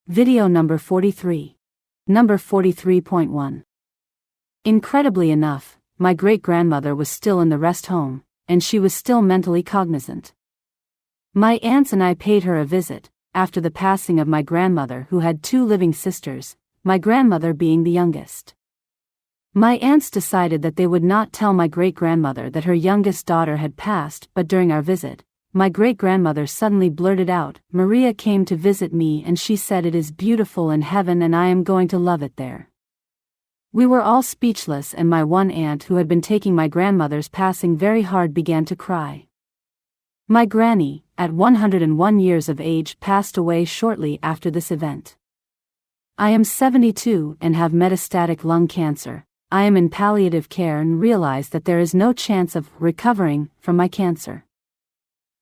Video number 43. Number 43.1. Incredibly enough, my great-grandmother was still in the rest home, and she was still mentally cognizant. My aunts and I paid her a visit, after the passing of my grandmother who had 2 living sisters, my grandmother being the youngest. My aunts decided that they would not tell my great-grandmother that her youngest daughter had passed, but during our visit, my great-grandmother suddenly blurted out, "Maria came to visit me and she said it is beautiful in heaven and I am going to love it there." We were all speechless, and my one aunt who had been taking my grandmother's passing very hard began to cry. My granny, at 101 years of age, passed away shortly after this event. I am 72 and have metastatic lung cancer. I am in palliative care and realize that there is no chance of recovering from my cancer.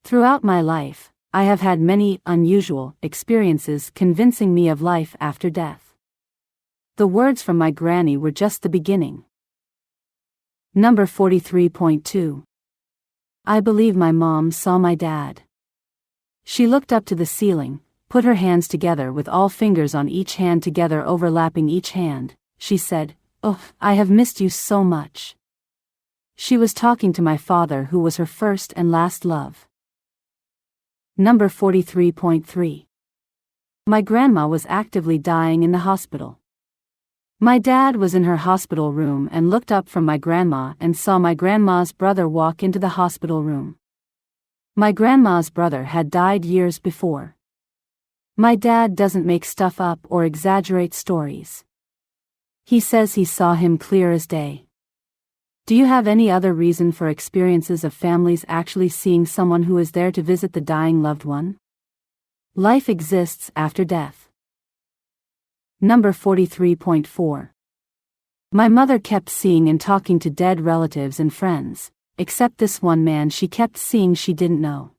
Throughout my life, I have had many unusual experiences convincing me of life after death. The words from my granny were just the beginning. Number 43.2. I believe my mom saw my dad. She looked up to the ceiling, put her hands together with all fingers on each hand together overlapping each hand. She said, "Oh, I have missed you so much." She was talking to my father, who was her first and last love. Number 43.3. My grandma was actively dying in the hospital. My dad was in her hospital room and looked up from my grandma and saw my grandma's brother walk into the hospital room. My grandma's brother had died years before. My dad doesn't make stuff up or exaggerate stories. He says he saw him clear as day. Do you have any other reason for experiences of families actually seeing someone who is there to visit the dying loved one? Life exists after death. Number 43.4. My mother kept seeing and talking to dead relatives and friends, except this one man she kept seeing she didn't know.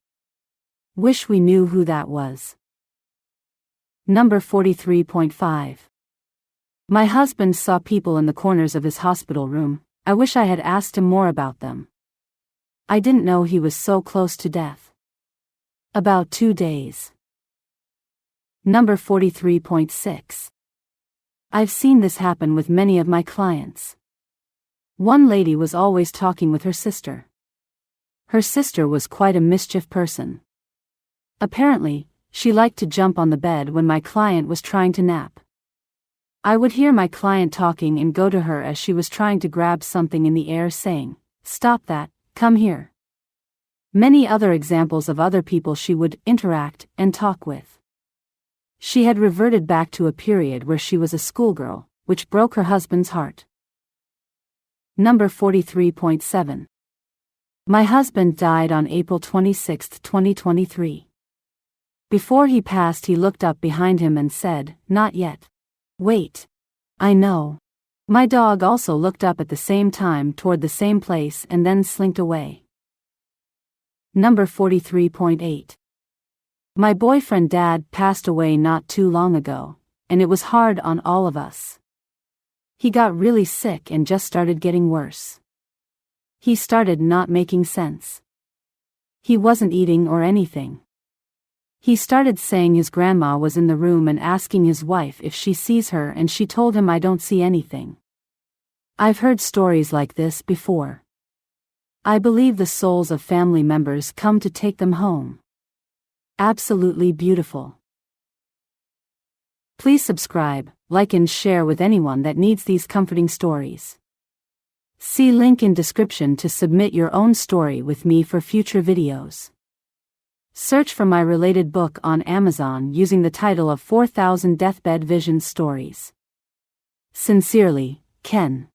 Wish we knew who that was. Number 43.5. My husband saw people in the corners of his hospital room. I wish I had asked him more about them. I didn't know he was so close to death. About 2 days. Number 43.6. I've seen this happen with many of my clients. One lady was always talking with her sister. Her sister was quite a mischief person. Apparently, she liked to jump on the bed when my client was trying to nap. I would hear my client talking and go to her as she was trying to grab something in the air, saying, "Stop that, come here." Many other examples of other people she would interact and talk with. She had reverted back to a period where she was a schoolgirl, which broke her husband's heart. Number 43.7. My husband died on April 26, 2023. Before he passed, he looked up behind him and said, "Not yet. Wait. I know." My dog also looked up at the same time toward the same place and then slinked away. Number 43.8. My boyfriend dad passed away not too long ago, and it was hard on all of us. He got really sick and just started getting worse. He started not making sense. He wasn't eating or anything. He started saying his grandma was in the room and asking his wife if she sees her, and she told him, "I don't see anything." I've heard stories like this before. I believe the souls of family members come to take them home. Absolutely beautiful. Please subscribe, like and share with anyone that needs these comforting stories. See link in description to submit your own story with me for future videos. Search for my related book on Amazon using the title of 4,000 Deathbed Vision Stories. Sincerely, Ken.